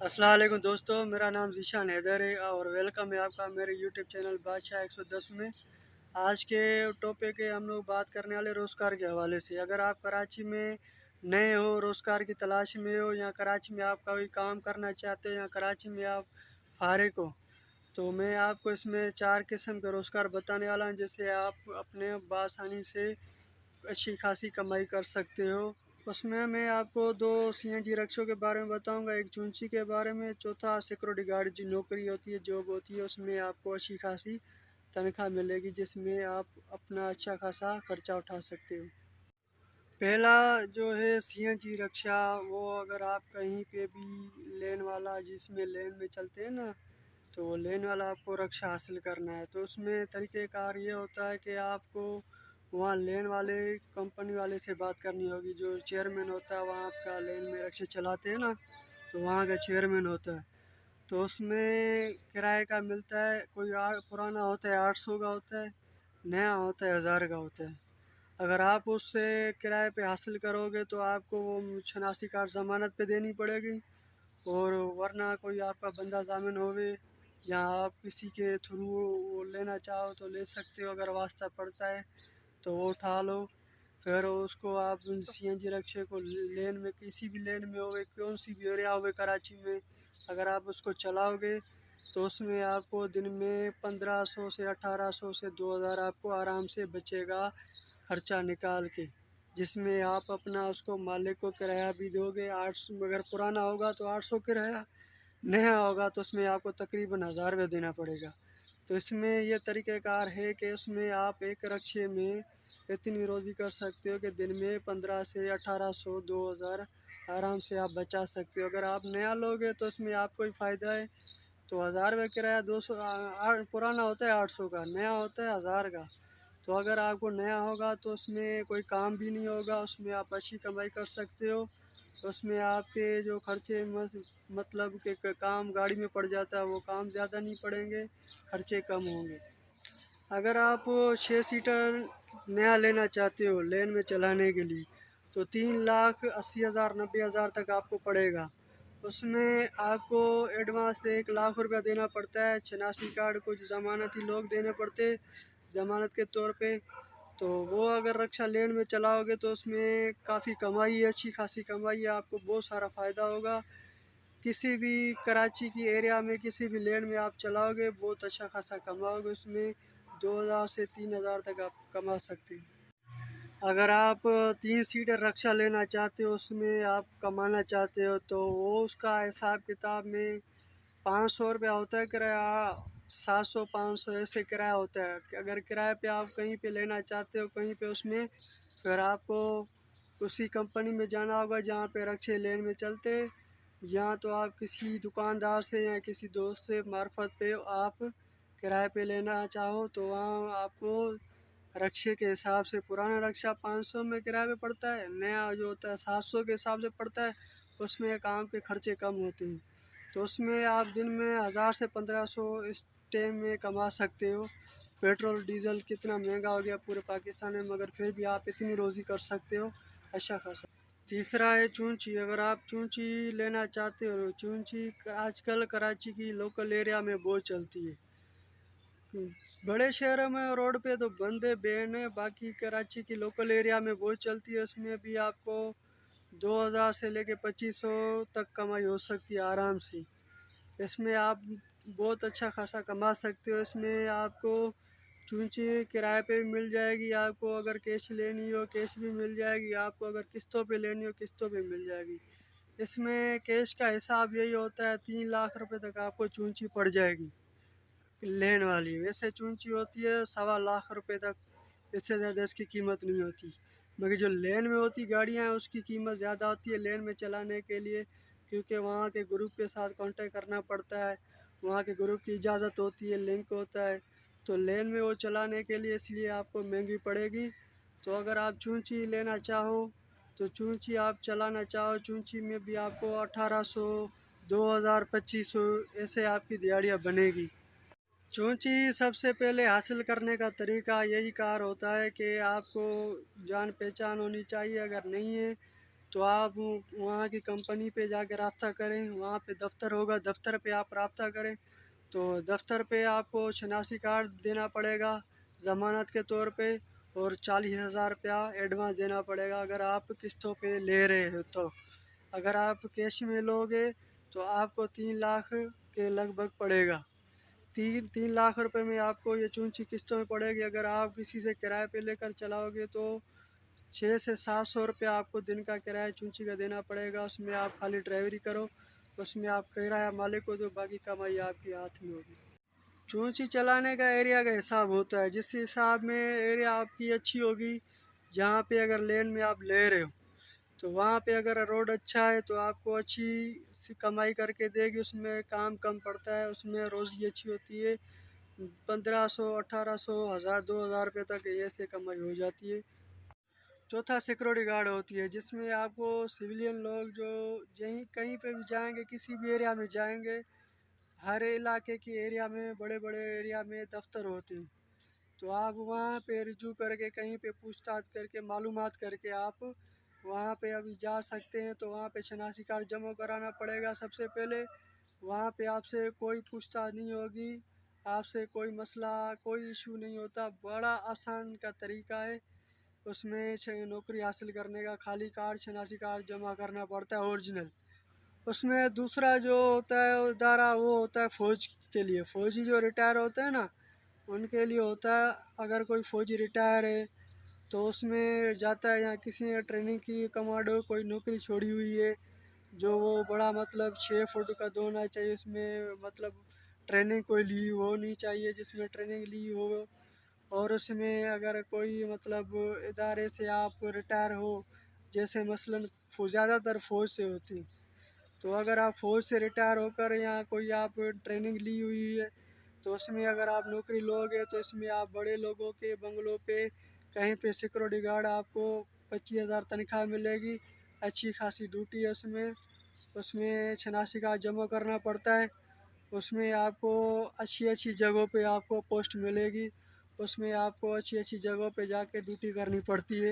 अस्सलाम वालेकुम दोस्तों, मेरा नाम ज़ीशान हैदर है और वेलकम है आपका मेरे यूट्यूब चैनल बादशाह 110 में। आज के टॉपिक है, हम लोग बात करने वाले रोज़गार के हवाले से। अगर आप कराची में नए हो, रोज़गार की तलाश में हो, या कराची में आप कोई काम करना चाहते हो, या कराची में आप फारिग हो, तो मैं आपको इसमें 4 किस्म के रोज़गार बताने वाला हूँ, जिससे आप अपने बआसानी से अच्छी खासी कमाई कर सकते हो। उसमें मैं आपको 2 सीएनजी रिक्शों के बारे में बताऊंगा, एक चूंची के बारे में, चौथा सिक्योरिटी गार्ड जो नौकरी होती है, जॉब होती है, उसमें आपको अच्छी खासी तनख्वाह मिलेगी, जिसमें आप अपना अच्छा खासा खर्चा उठा सकते हो। पहला जो है सीएनजी रिक्शा, वो अगर आप कहीं पे भी लेन वाला, जिसमें लेन में चलते हैं ना, तो लेन वाला आपको रिक्शा हासिल करना है, तो उसमें तरीक़ेकार ये होता है कि आपको वहाँ लेन वाले कंपनी वाले से बात करनी होगी। जो चेयरमैन होता है वहाँ आपका लेन में रिक्शे चलाते हैं ना, तो वहाँ का चेयरमैन होता है। तो उसमें किराए का मिलता है, कोई पुराना होता है 800 का होता है, नया होता है 1000 का होता है। अगर आप उससे किराए पे हासिल करोगे तो आपको वो शनासी कार्ड ज़मानत पे देनी पड़ेगी, और वरना कोई आपका बंदा ज़ामिन होवे, या आप किसी के थ्रू वो लेना चाहो तो ले सकते हो, अगर वास्ता पड़ता है तो वो उठा लो। फिर उसको आप सीएनजी रिक्शे को लेन में, किसी भी लेन में होवे, कौन सी भी एरिया होवे कराची में, अगर आप उसको चलाओगे तो उसमें आपको दिन में 1500 से 1800 से 2000 आपको आराम से बचेगा खर्चा निकाल के, जिसमें आप अपना उसको मालिक को किराया भी दोगे 800। अगर पुराना होगा तो 800 किराया, नया होगा तो उसमें आपको तकरीबन 1000 रुपये देना पड़ेगा। तो इसमें यह तरीक़ेकार है कि उसमें आप एक रिक्शे में इतनी रोज़ी कर सकते हो कि दिन में 15 से 1800 2000 आराम से आप बचा सकते हो। अगर आप नया लोगे तो उसमें आपको ही फ़ायदा है। तो 1000 रुपये किराया, 200 पुराना होता है 800 का, नया होता है 1000 का। तो अगर आपको नया होगा तो उसमें कोई काम भी नहीं होगा, उसमें आप अच्छी कमाई कर सकते हो। उसमें आपके जो खर्चे मतलब कि काम गाड़ी में पड़ जाता है, वो काम ज़्यादा नहीं पड़ेंगे, खर्चे कम होंगे। अगर आप 6 सीटर नया लेना चाहते हो लेन में चलाने के लिए, तो 3,80,000 90,000 तक आपको पड़ेगा। उसमें आपको एडवांस 1 लाख रुपया देना पड़ता है, शनासी कार्ड कुछ ज़मानती लोग देने पड़ते ज़मानत के तौर पे। तो वो अगर रक्षा लेन में चलाओगे तो उसमें काफ़ी कमाई है, अच्छी खासी कमाई है, आपको बहुत सारा फ़ायदा होगा। किसी भी कराची की एरिया में किसी भी लेन में आप चलाओगे बहुत अच्छा खासा कमाओगे, उसमें 2000 से 3000 तक आप कमा सकते हो। अगर आप 3 सीटर रक्षा लेना चाहते हो, उसमें आप कमाना चाहते हो, तो वो उसका हिसाब किताब में 500 रुपया होता है किराया, 700 500 ऐसे किराया होता है। अगर किराए पे आप कहीं पे लेना चाहते हो कहीं पे, उसमें फिर आपको उसी कंपनी में जाना होगा जहाँ पे रक्शे लेन में चलते, या तो आप किसी दुकानदार से या किसी दोस्त से मार्फत पे आप किराए पे लेना चाहो तो वहाँ आपको रक्शे के हिसाब से, पुराना रक्शा 500 में किराए पे पड़ता है, नया जो होता है 700 के हिसाब से पड़ता है। उसमें काम के खर्चे कम होते हैं, तो उसमें आप दिन में 1000 से 1500 इस टाइम में कमा सकते हो। पेट्रोल डीज़ल कितना महंगा हो गया पूरे पाकिस्तान में, मगर फिर भी आप इतनी रोज़ी कर सकते हो अच्छा खासा। तीसरा है चूंची। अगर आप चूंची लेना चाहते हो, चूंची आजकल कराची की लोकल एरिया में बहुत चलती है। बड़े शहरों में रोड पे तो बंद है, बैन है, बाकी कराची की लोकल एरिया में बहुत चलती है। उसमें भी आपको 2000 से लेके 2500 तक कमाई हो सकती है आराम से। इसमें आप बहुत अच्छा खासा कमा सकते हो। इसमें आपको चूंची किराए पे भी मिल जाएगी, आपको अगर कैश लेनी हो कैश भी मिल जाएगी, आपको अगर किस्तों पे लेनी हो किस्तों पे मिल जाएगी। इसमें कैश का हिसाब यही होता है, 3 लाख रुपए तक आपको चूंची पड़ जाएगी लेन वाली। वैसे चूंची होती है 1.25 लाख रुपए तक, इससे ज़्यादा इसकी कीमत नहीं होती। मगर जो लेन में होती गाड़ियाँ हैं उसकी कीमत ज़्यादा होती है लेन में चलाने के लिए, क्योंकि वहाँ के ग्रुप के साथ कांटेक्ट करना पड़ता है, वहाँ के ग्रुप की इजाज़त होती है, लिंक होता है, तो लेन में वो चलाने के लिए इसलिए आपको महंगी पड़ेगी। तो अगर आप चूंची लेना चाहो, तो चूंची आप चलाना चाहो, चूंची में भी आपको 1800 2000 2500 ऐसे आपकी दिहाड़ियाँ बनेगी। चूंची सबसे पहले हासिल करने का तरीका यही कार होता है कि आपको जान पहचान होनी चाहिए। अगर नहीं है तो आप वहाँ की कंपनी पे जाके राब्ता करें, वहाँ पे दफ्तर होगा, दफ्तर पे आप राब्ता करें। तो दफ्तर पे आपको शनासी कार्ड देना पड़ेगा ज़मानत के तौर पे, और 40,000 रुपया एडवांस देना पड़ेगा अगर आप किस्तों पे ले रहे हो। तो अगर आप कैश में लोगे तो आपको 3 लाख के लगभग पड़ेगा। 3 लाख रुपए में आपको ये चूंची किस्तों में पड़ेगी। अगर आप किसी से किराए पे लेकर चलाओगे तो 600 से 700 रुपया आपको दिन का किराया चूंची का देना पड़ेगा। उसमें आप खाली ड्राइवरी करो, उसमें आप किराया मालिक को दो, बाकी कमाई आपके हाथ में होगी। चूंची चलाने का एरिया का हिसाब होता है, जिस हिसाब में एरिया आपकी अच्छी होगी, जहाँ पे अगर लेन में आप ले रहे हो तो वहाँ पे अगर रोड अच्छा है तो आपको अच्छी सी कमाई करके देगी। उसमें काम कम पड़ता है, उसमें रोज़ी अच्छी होती है। 1500, 1800, 1000, 2000 रुपये तक ऐसे कमाई हो जाती है। चौथा सिक्योरिटी गार्ड होती है, जिसमें आपको सिविलियन लोग जो यहीं कहीं पे भी जाएंगे, किसी भी एरिया में जाएंगे, हर इलाके के एरिया में, बड़े बड़े एरिया में दफ्तर होते हैं। तो आप वहाँ पे रिजू करके, कहीं पे पूछताछ करके, मालूमात करके आप वहाँ पे अभी जा सकते हैं। तो वहाँ पे शनासी कार्ड जमा कराना पड़ेगा सबसे पहले। वहाँ पे आपसे कोई पूछताछ नहीं होगी, आपसे कोई मसला, कोई इशू नहीं होता। बड़ा आसान का तरीका है उसमें नौकरी हासिल करने का। खाली कार्ड, शनासी कार्ड जमा करना पड़ता है ओरिजिनल। उसमें दूसरा जो होता है इदारा, वो होता है फ़ौज के लिए। फ़ौजी जो रिटायर होते हैं ना, उनके लिए होता है। अगर कोई फ़ौजी रिटायर है तो उसमें जाता है, या किसी ने ट्रेनिंग की, कमांडो कोई नौकरी छोड़ी हुई है, जो वो बड़ा मतलब 6 फुट का होना चाहिए, उसमें मतलब ट्रेनिंग कोई ली हो नहीं चाहिए, जिसमें ट्रेनिंग ली हो। और उसमें अगर कोई मतलब इदारे से आप रिटायर हो, जैसे मसलन ज़्यादातर फ़ौज से होती, तो अगर आप फ़ौज से रिटायर होकर या कोई आप ट्रेनिंग ली हुई है तो उसमें अगर आप नौकरी लोगे तो इसमें आप बड़े लोगों के बंगलों पे कहीं पे सिक्योरिटी गार्ड आपको 25,000 तनख्वाह मिलेगी। अच्छी खासी ड्यूटी है उसमें। उसमें शनासी कार्ड जमा करना पड़ता है। उसमें आपको अच्छी अच्छी जगहों पे आपको पोस्ट मिलेगी। उसमें आपको अच्छी अच्छी जगहों पे जाके ड्यूटी करनी पड़ती है।